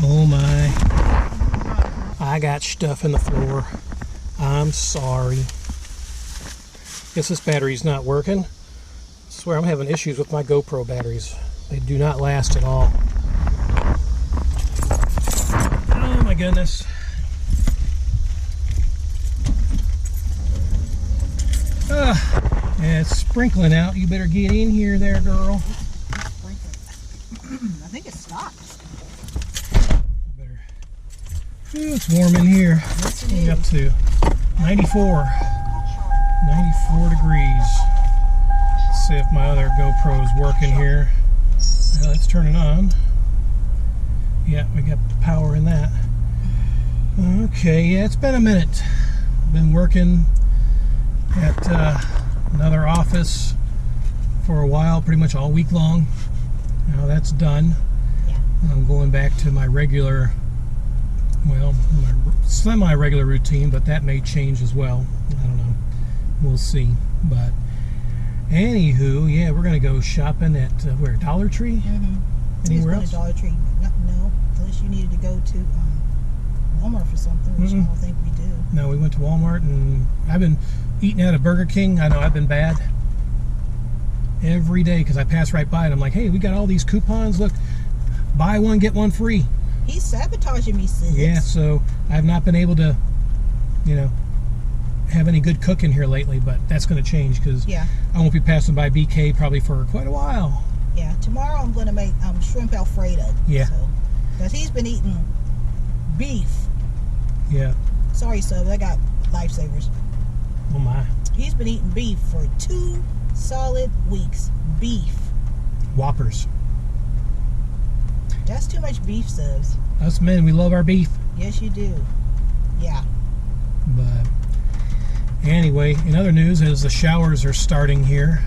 Oh my. I got stuff in the floor. I'm sorry. Guess this battery's not working. I swear I'm having issues with my GoPro batteries. They do not last at all. Oh my goodness. Yeah, it's sprinkling out. You better get in here there, girl. I think it stopped. Ooh, it's warm in here. Yes, It's up to 94 degrees. Let's see if my other GoPro is working here. Let's turn it on. Yeah, we got the power in that. Okay, yeah, it's been a minute. Been working at another office for a while, pretty much all week long. Now that's done. Yeah. I'm going back to my regular, well, my semi-regular routine, but that may change as well. I don't know. We'll see. But anywho, yeah, we're going to go shopping at, where, Dollar Tree? Mm-hmm. Anywhere else? Dollar Tree. No, unless you needed to go to Walmart for something, which I don't think we do. No, we went to Walmart, and I've been eating out of Burger King. I know I've been bad every day because I pass right by it. I'm like, hey, we got all these coupons. Look, buy one, get one free. He's sabotaging me, sis. Yeah, so I've not been able to, have any good cooking here lately, but that's going to change because I won't be passing by BK probably for quite a while. Yeah, tomorrow I'm going to make shrimp Alfredo. Yeah. Because he's been eating beef. Yeah. Sorry, sub, I got Lifesavers. Oh my. He's been eating beef for 2 solid weeks. Beef. Whoppers. That's too much beef, subs. Us men, we love our beef. Yes, you do. Yeah. But anyway, in other news, as the showers are starting here,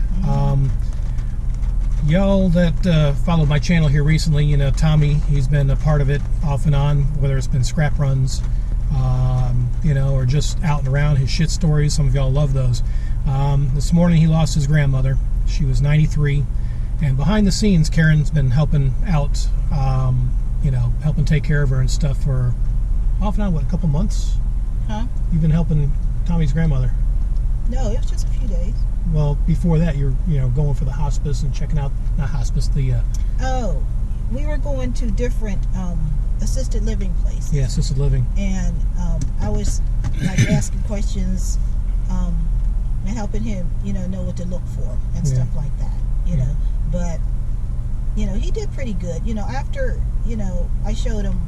y'all that followed my channel here recently, Tommy, he's been a part of it off and on, whether it's been scrap runs, or just out and around, his shit stories. Some of y'all love those. This morning he lost his grandmother. She was 93. And behind the scenes, Karen's been helping out, helping take care of her and stuff for off and on, a couple months? Huh? You've been helping Tommy's grandmother. No, it was just a few days. Well, before that, you're going for the hospice and checking out, not hospice, the... Oh, we were going to different assisted living places. Yeah, assisted living. And I was asking questions and helping him, know what to look for and stuff like that, know. But, he did pretty good. After, I showed him,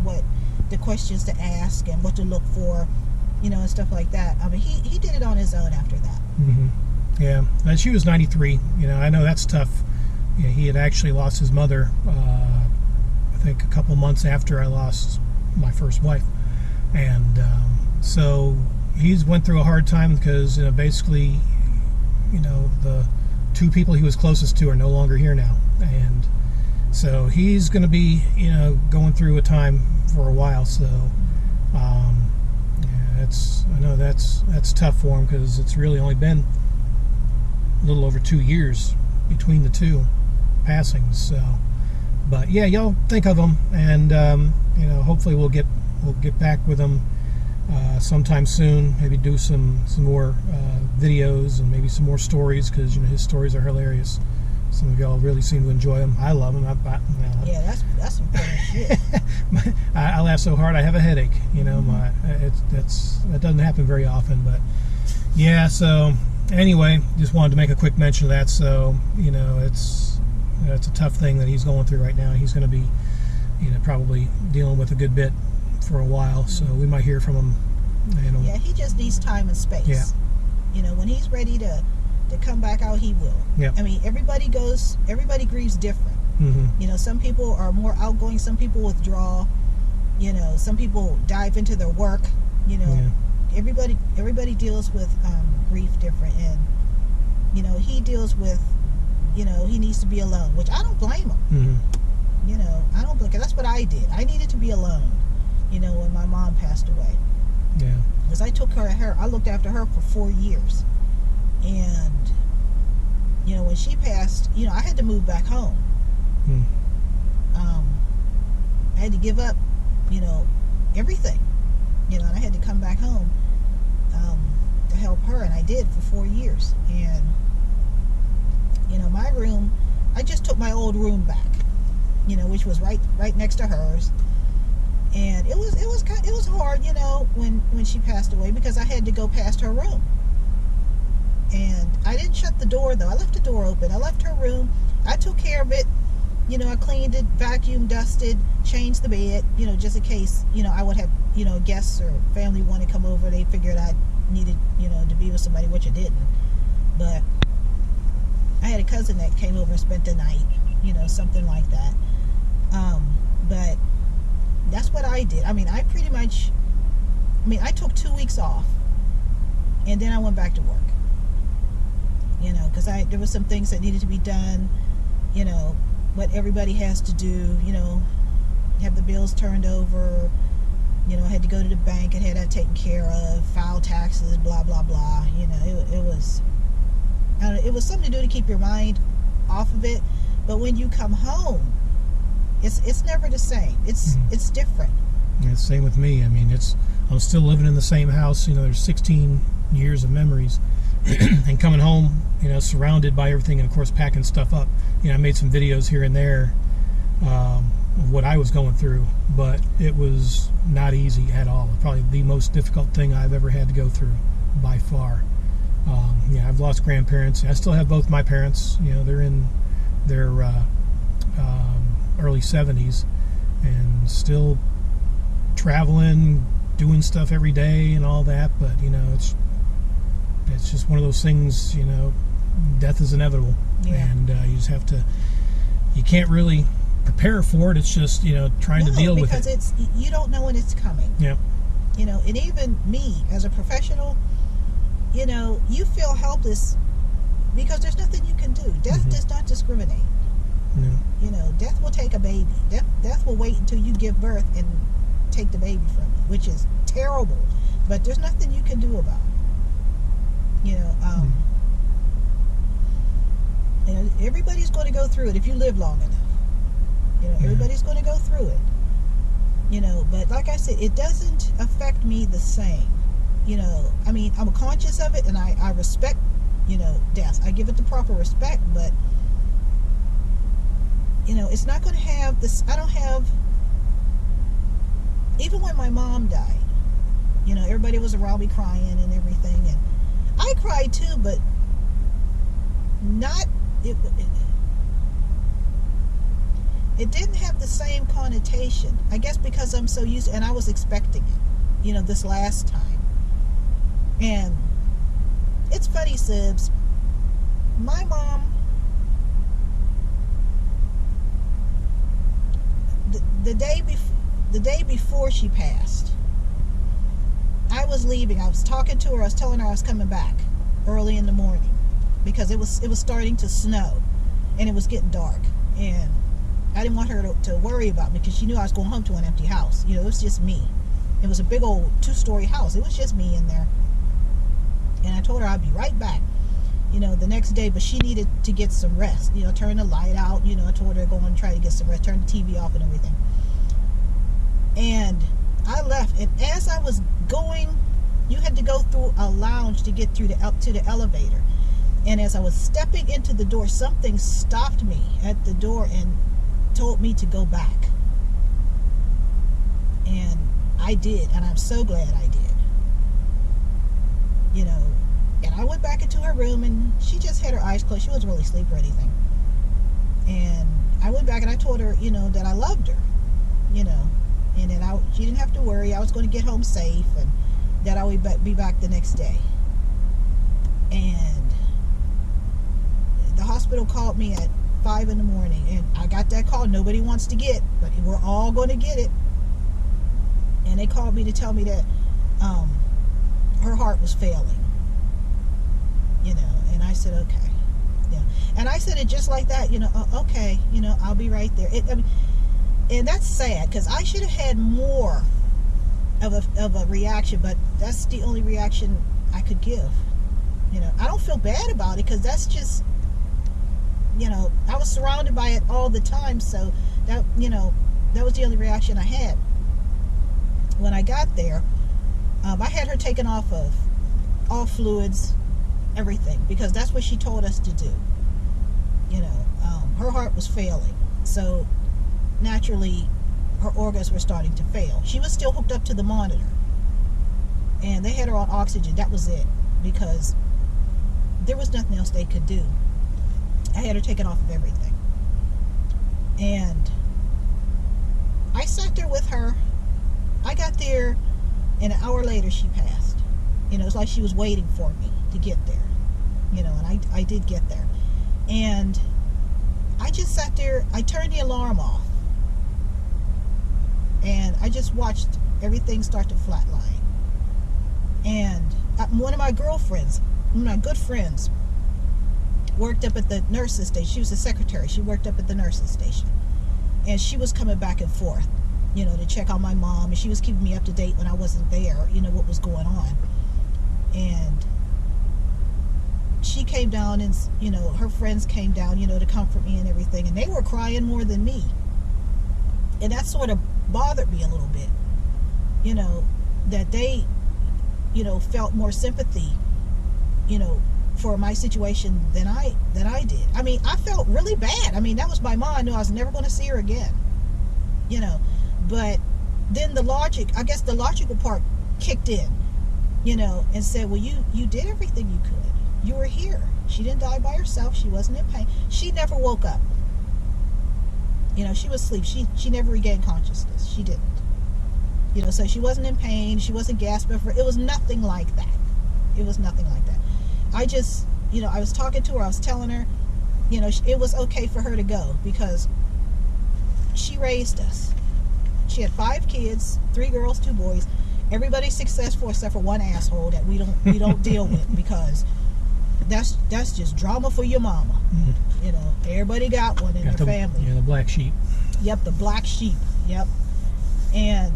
what the questions to ask and what to look for, and stuff like that. I mean, he did it on his own after that. Mm-hmm. Yeah, and she was 93. I know that's tough. Yeah, he had actually lost his mother, I think a couple months after I lost my first wife. And so he's went through a hard time because, basically, the 2 people he was closest to are no longer here now. And so he's going to be, going through a time for a while. So, I know that's tough for him because it's really only been a little over 2 years between the 2 passings. So, but yeah, y'all think of him, and hopefully we'll get back with him sometime soon. Maybe do some more videos and maybe some more stories because his stories are hilarious. Some of y'all really seem to enjoy them. I love them. Yeah, that's some funny shit. I laugh so hard I have a headache. That doesn't happen very often, but yeah. So anyway, just wanted to make a quick mention of that. So it's a tough thing that he's going through right now. He's going to be probably dealing with a good bit for a while. So we might hear from him. Yeah, he just needs time and space. Yeah. When he's ready to come back out, he will. Yeah. I mean, everybody grieves different. Mm-hmm. Some people are more outgoing, some people withdraw, some people dive into their work, Yeah. Everybody deals with grief different, and he deals with, he needs to be alone, which I don't blame him. Mm-hmm. I don't blame, 'cause that's what I did. I needed to be alone, when my mom passed away. Yeah. Because I I looked after her for 4 years. And, when she passed, I had to move back home. Mm. I had to give up, everything, and I had to come back home to help her, and I did for 4 years. And my room, I just took my old room back, which was right next to hers. And it was hard, when she passed away, because I had to go past her room. And I didn't shut the door, though. I left the door open. I left her room. I took care of it. I cleaned it, vacuumed, dusted, changed the bed, just in case, I would have, guests or family want to come over. They figured I needed, to be with somebody, which I didn't. But I had a cousin that came over and spent the night, something like that. But that's what I did. I took 2 weeks off, and then I went back to work. Because there were some things that needed to be done, what everybody has to do, have the bills turned over, I had to go to the bank and had that taken care of, file taxes, blah, blah, blah. It was something to do to keep your mind off of it. But when you come home, it's never the same. It's different. Yeah, it's the same with me. I'm still living in the same house. There's 16 years of memories. And coming home, surrounded by everything, and of course packing stuff up. I made some videos here and there of what I was going through, but it was not easy at all. Probably the most difficult thing I've ever had to go through, by far. I've lost grandparents. I still have both my parents. They're in their early 70s and still traveling, doing stuff every day and all that. But it's just one of those things. Death is inevitable. Yeah. And you just have to. You can't really prepare for it. It's just trying to deal with it. Because you don't know when it's coming. Yeah. And even me as a professional, you feel helpless because there's nothing you can do. Death does not discriminate. No. Death will take a baby. Death will wait until you give birth and take the baby from you, which is terrible. But there's nothing you can do about it. Everybody's going to go through it if you live long enough. Everybody's going to go through it. But like I said, it doesn't affect me the same. I'm conscious of it, and I respect, death. I give it the proper respect, but, it's not going to have this. I don't have, even when my mom died, everybody was around me crying and everything, and I cried too, but not, it didn't have the same connotation. I guess because I'm so used to, and I was expecting it, this last time. And it's funny, Sibs. My mom, the day before she passed, I was leaving. I was talking to her. I was telling her I was coming back early in the morning because it was starting to snow and it was getting dark, and I didn't want her to worry about me because she knew I was going home to an empty house. It was just me. It was a big old 2-story house. It was just me in there. And I told her I'd be right back, the next day, but she needed to get some rest, turn the light out, I told her to go and try to get some rest, turn the TV off and everything. And I left, and as I was going, you had to go through a lounge to get through to the elevator. And as I was stepping into the door, something stopped me at the door and told me to go back. And I did, and I'm so glad I did. And I went back into her room, and she just had her eyes closed. She wasn't really asleep or anything. And I went back and I told her, that I loved her, and that she didn't have to worry. I was going to get home safe, and that I would be back the next day. And the hospital called me at 5 in the morning, and I got that call nobody wants to get, but we're all going to get it. And they called me to tell me that her heart was failing, and I said, okay, and I said it just like that, okay, I'll be right there. And that's sad, because I should have had more of a reaction, but that's the only reaction I could give. I don't feel bad about it, because that's just, I was surrounded by it all the time, so that, that was the only reaction I had. When I got there, I had her taken off of all fluids, everything, because that's what she told us to do. You know, her heart was failing, so naturally her organs were starting to fail. She was still hooked up to the monitor, and they had her on oxygen. That was it, because there was nothing else they could do. I had her taken off of everything, and I sat there with her. I got there, and an hour later she passed. You know, it's like she was waiting for me to get there. You know, and I did get there. And I just sat there. I turned the alarm off, and I just watched everything start to flatline. And one of my girlfriends, one of my good friends, worked up at the nurses station. She was a secretary. She worked up at the nurses station, and she was coming back and forth, you know, to check on my mom, and she was keeping me up to date when I wasn't there, you know, what was going on. And she came down, and, you know, her friends came down, you know, to comfort me and everything, and they were crying more than me. And that sort of bothered me a little bit, you know, that they, you know, felt more sympathy, you know, for my situation than I did. I mean, I felt really bad. I mean, that was my mom. I knew I was never going to see her again, you know. But then the logical part kicked in, you know, and said, well, you did everything you could. You were here. She didn't die by herself. She wasn't in pain. She never woke up. You know, she was asleep. She never regained consciousness. She didn't. You know, so she wasn't in pain. She wasn't gasping for. It was nothing like that. It was nothing like that. I just, you know, I was talking to her. I was telling her, you know, it was okay for her to go because she raised us. She had 5 kids, 3 girls, 2 boys. Everybody's successful except for one asshole that we don't deal with, because that's just drama for your mama. Mm-hmm. You know, everybody got one in their family. Yeah, the black sheep. Yep, the black sheep. Yep. And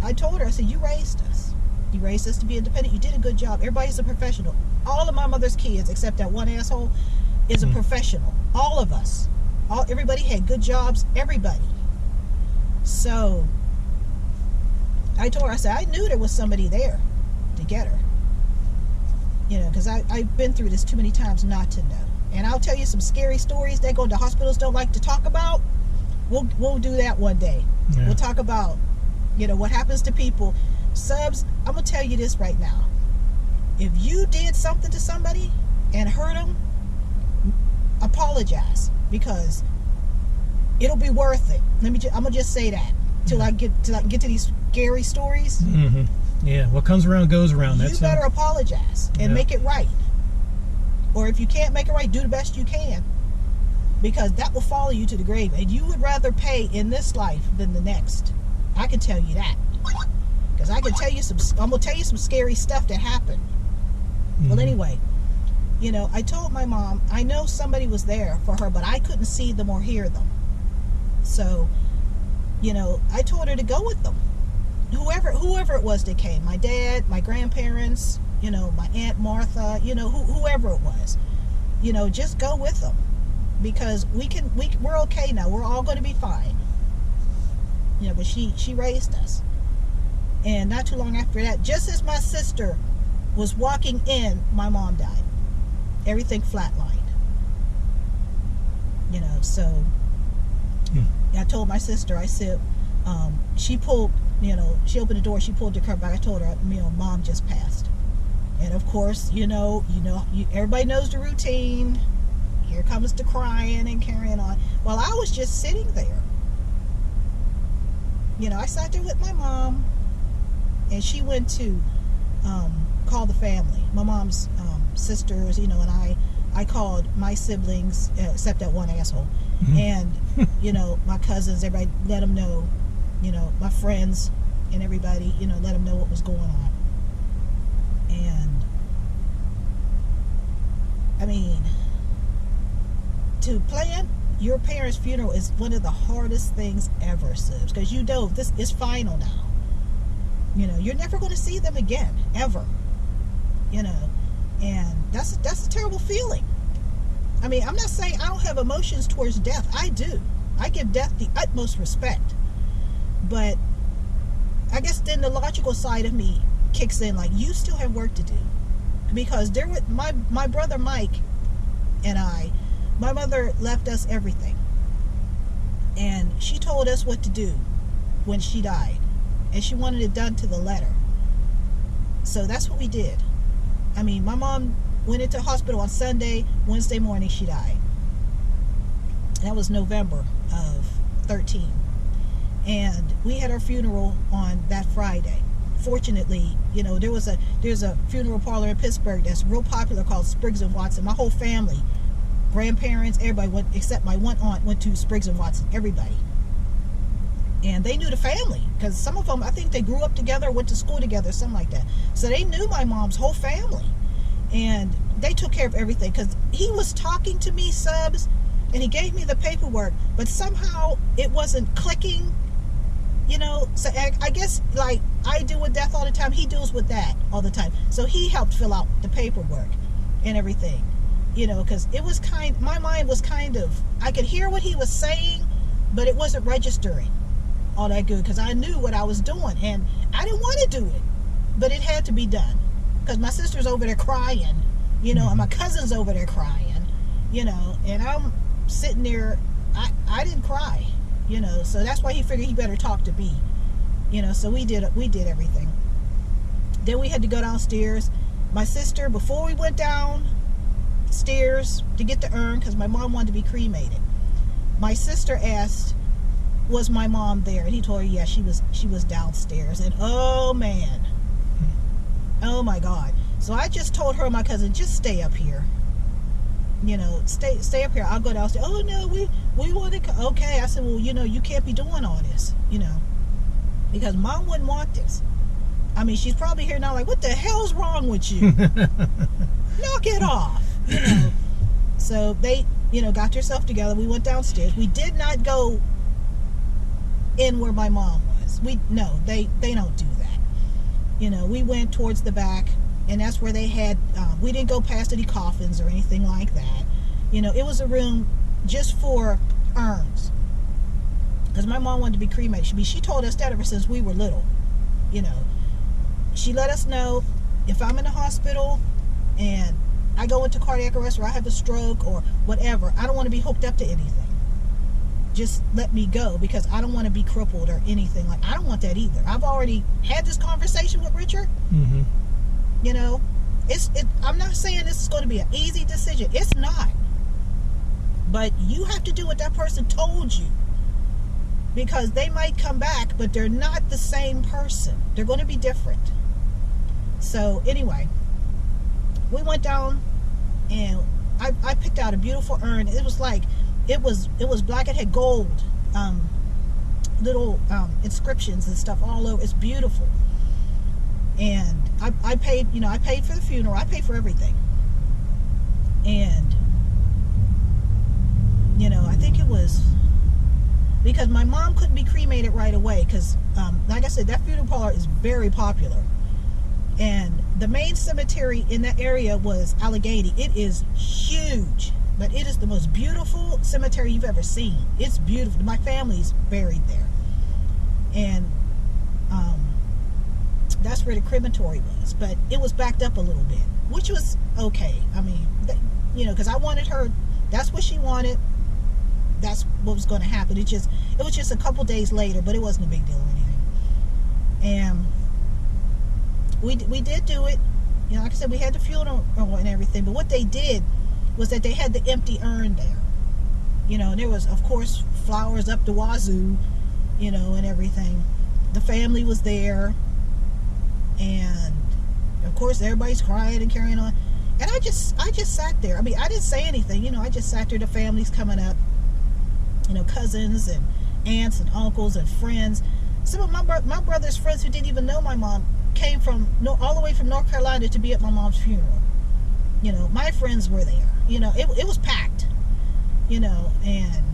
I told her, I said, you raised us. You raised us to be independent. You did a good job. Everybody's a professional. All of my mother's kids, except that one asshole, is a professional. All of us. Everybody had good jobs. Everybody. So I told her, I said, I knew there was somebody there to get her. You know, because I've been through this too many times not to know. And I'll tell you some scary stories that go to hospitals don't like to talk about. We'll do that one day. Yeah. We'll talk about, you know, what happens to people. Subs, I'm going to tell you this right now. If you did something to somebody and hurt them, apologize, because it'll be worth it. I'm gonna just say that till I get to these scary stories. Mm-hmm. Yeah, what comes around goes around. You better apologize and make it right. Or if you can't make it right, do the best you can, because that will follow you to the grave. And you would rather pay in this life than the next. I can tell you that, because I can tell you I'm gonna tell you some scary stuff that happened. Mm-hmm. Well, anyway, you know, I told my mom, I know somebody was there for her, but I couldn't see them or hear them. So, you know, I told her to go with them. Whoever it was that came, my dad, my grandparents, you know, my Aunt Martha, you know, whoever it was, you know, just go with them, because we're okay now. We're all going to be fine. You know, but she raised us. And not too long after that, just as my sister was walking in, my mom died. Everything flatlined. You know, so I told my sister, I said, she pulled, you know, she opened the door, she pulled the curtain back. I told her, you know, Mom just passed. And of course, you know, everybody knows the routine. Here comes the crying and carrying on. Well, I was just sitting there. You know, I sat there with my mom, and she went to call the family. My mom's sisters, you know, and I called my siblings, except that one asshole. Mm-hmm. And, you know, my cousins, everybody, let them know, you know, my friends and everybody, you know, let them know what was going on. And, I mean, to plan your parents' funeral is one of the hardest things ever, Sibs, because you know this is final now. You know, you're never going to see them again, ever. You know, and that's a terrible feeling. I mean, I'm not saying I don't have emotions towards death. I do. I give death the utmost respect. But I guess then the logical side of me kicks in, like, you still have work to do. Because there was my brother Mike and my mother left us everything. And she told us what to do when she died. And she wanted it done to the letter. So that's what we did. I mean, my mom went into hospital on Sunday. Wednesday morning she died. That was November of 13. And we had our funeral on that Friday. Fortunately, you know, there's a funeral parlor in Pittsburgh that's real popular called Spriggs and Watson. My whole family, grandparents, everybody went, except my one aunt went to Spriggs and Watson. Everybody. And they knew the family, because some of them, I think they grew up together, went to school together, something like that. So they knew my mom's whole family. And they took care of everything, because he was talking to me, Subs, and he gave me the paperwork, but somehow it wasn't clicking, you know. So I guess, like, I deal with death all the time, he deals with that all the time. So he helped fill out the paperwork and everything, you know, because it was my mind was kind of, I could hear what he was saying, but it wasn't registering all that good, because I knew what I was doing, and I didn't want to do it, but it had to be done, because my sister's over there crying, you know, and my cousin's over there crying, you know, and I'm sitting there. I didn't cry, you know, so that's why he figured he better talk to me, you know. So we did everything. Then we had to go downstairs. My sister, before we went downstairs to get the urn, because my mom wanted to be cremated, my sister asked, was my mom there? And he told her, yeah, she was downstairs. And oh man, oh my God. So I just told her and my cousin, just stay up here, you know, stay up here, I'll go downstairs. Oh no, we want to. Okay, I said, well, you know, you can't be doing all this, you know, because mom wouldn't want this. I mean, she's probably here now like, what the hell's wrong with you? Knock it off, you know. So they, you know, got yourself together. We went downstairs. We did not go in where my mom was. They don't do that, you know. We went towards the back, and that's where they had we didn't go past any coffins or anything like that, you know. It was a room just for urns, because my mom wanted to be cremated. She told us that ever since we were little, you know. She let us know, if I'm in the hospital and I go into cardiac arrest, or I have a stroke or whatever, I don't want to be hooked up to anything. Just let me go, because I don't want to be crippled or anything. Like, I don't want that either. I've already had this conversation with Richard. Mm-hmm. You know, I'm not saying this is going to be an easy decision. It's not. But you have to do what that person told you, because they might come back, but they're not the same person. They're going to be different. So anyway, we went down, and I picked out a beautiful urn. It was like, it was black. It had gold, little inscriptions and stuff all over. It's beautiful. And I paid, you know, I paid for the funeral. I paid for everything. And, you know, I think it was because my mom couldn't be cremated right away, because, like I said, that funeral parlor is very popular. And the main cemetery in that area was Allegheny. It is huge, but it is the most beautiful cemetery you've ever seen. It's beautiful. My family's buried there. And that's where the crematory was. But it was backed up a little bit, which was okay. I mean, you know, because I wanted her, that's what she wanted. That's what was going to happen. It was just a couple days later, but it wasn't a big deal or anything. And we did do it. You know, like I said, we had the funeral and everything, but what they did was that they had the empty urn there. You know, and there was, of course, flowers up the wazoo, you know, and everything. The family was there, and of course everybody's crying and carrying on. And I just sat there. I mean, I didn't say anything, you know. I just sat there. The family's coming up, you know, cousins and aunts and uncles and friends. Some of my brother's friends who didn't even know my mom came from all the way from North Carolina to be at my mom's funeral. You know, my friends were there. You know, it was packed. You know, and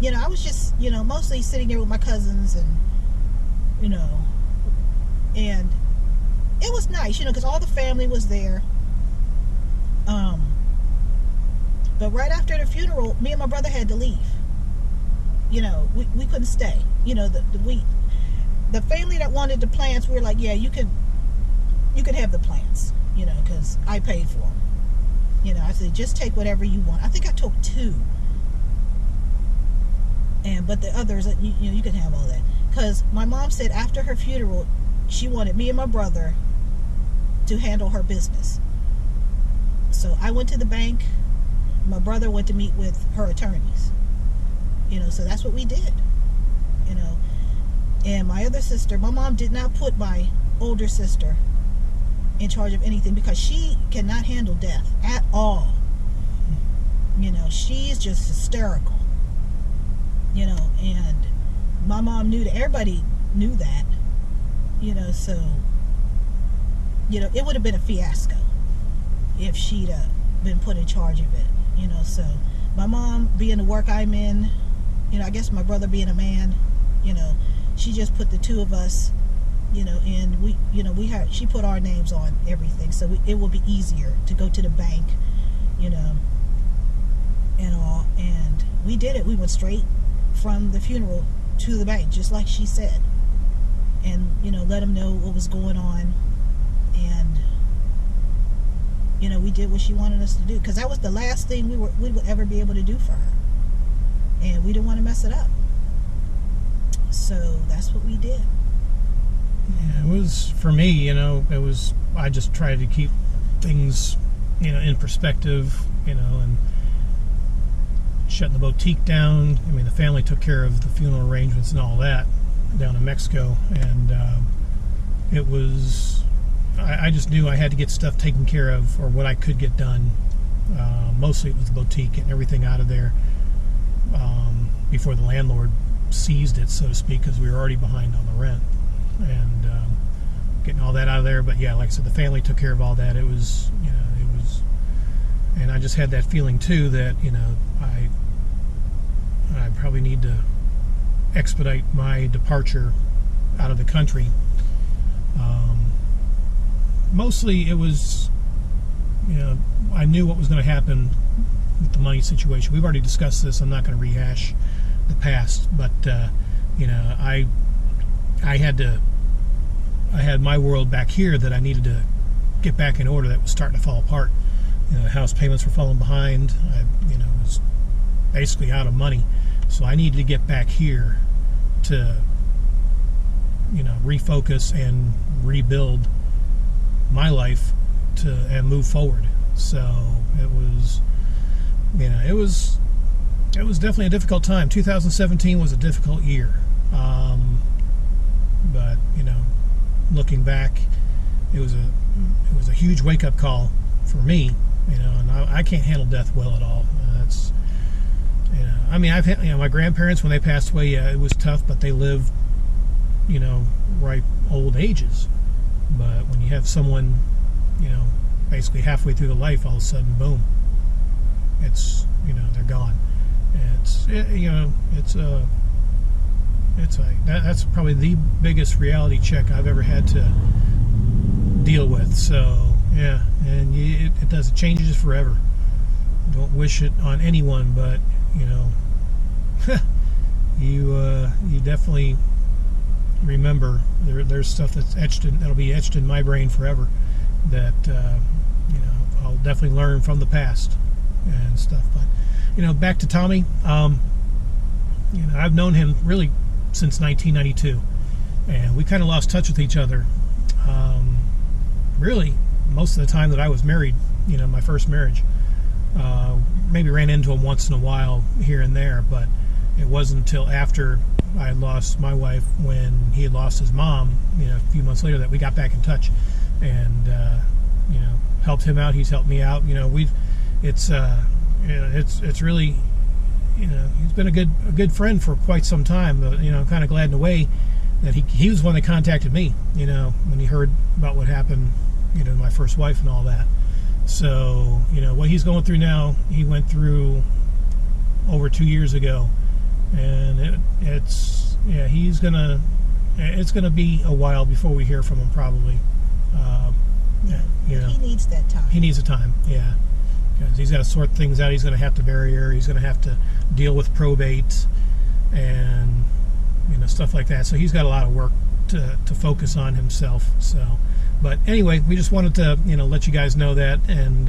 you know, I was just, you know, mostly sitting there with my cousins, and you know, and it was nice, you know, because all the family was there. But right after the funeral, me and my brother had to leave. we couldn't stay. The family that wanted the plants, we were like, yeah, you can have the plants, because I paid for them. I said, just take whatever you want. I think I took 2. But the others, you can have all that. Because my mom said after her funeral, she wanted me and my brother to handle her business. So I went to the bank. My brother went to meet with her attorneys. So that's what we did. And my other sister, my mom did not put my older sister in charge of anything because she cannot handle death at all. She's just hysterical. And my mom knew that. Everybody knew that. So it would have been a fiasco if she'd been put in charge of it. So my mom being the work I'm in, I guess my brother being a man, she just put the 2 of us, and she put our names on everything, so it will be easier to go to the bank, and all. And we did it. We went straight from the funeral to the bank, just like she said, and let them know what was going on, and we did what she wanted us to do, because that was the last thing we would ever be able to do for her, and we didn't want to mess it up. So that's what we did. Yeah, it was, for me, I just tried to keep things, in perspective, and shutting the boutique down. I mean, the family took care of the funeral arrangements and all that down in Mexico, and it was, I just knew I had to get stuff taken care of, or what I could get done. Mostly it was the boutique and everything out of there before the landlord seized it, so to speak, because we were already behind on the rent, and getting all that out of there. But yeah, like I said, the family took care of all that. It was, and I just had that feeling too that I probably need to expedite my departure out of the country. Mostly it was, I knew what was going to happen with the money situation. We've already discussed this. I'm not going to rehash the past, but I had my world back here that I needed to get back in order. That was starting to fall apart. House payments were falling behind. I was basically out of money, so I needed to get back here to refocus and rebuild my life and move forward. So it was definitely a difficult time. 2017 was a difficult year, but looking back, it was a huge wake-up call for me. And I can't handle death well at all. That's I mean, I've had my grandparents, when they passed away, yeah, it was tough, but they lived ripe old ages. But when you have someone basically halfway through the life, all of a sudden, boom, it's they're gone. That's probably the biggest reality check I've ever had to deal with. So yeah, and it does, it changes forever. Don't wish it on anyone, but you definitely remember there's stuff that'll be etched in my brain forever, that I'll definitely learn from the past and stuff. But back to Tommy, I've known him really since 1992, and we kind of lost touch with each other really most of the time that I was married, my first marriage. Maybe ran into him once in a while here and there, but it wasn't until after I had lost my wife, when he had lost his mom, a few months later, that we got back in touch, and helped him out. He's helped me out. It's really, he's been a good friend for quite some time. I'm kind of glad in a way that he was the one that contacted me, when he heard about what happened, my first wife and all that. So, what he's going through now, he went through over 2 years ago, and it's gonna be a while before we hear from him, probably. He needs that time. He needs the time, yeah, because he's got to sort things out. He's going to have to bury her. He's going to have to deal with probate. and stuff like that. So he's got a lot of work to focus on himself. So, but anyway, we just wanted to let you guys know that, and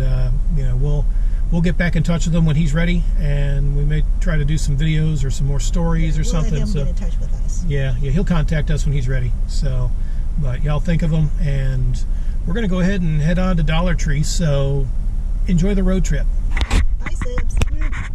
we'll get back in touch with him when he's ready, and we may try to do some videos or some more stories or something. Let him So get in touch with us. yeah, he'll contact us when he's ready. So, but y'all think of him, and we're gonna go ahead and head on to Dollar Tree. So enjoy the road trip. Bye, Sibs.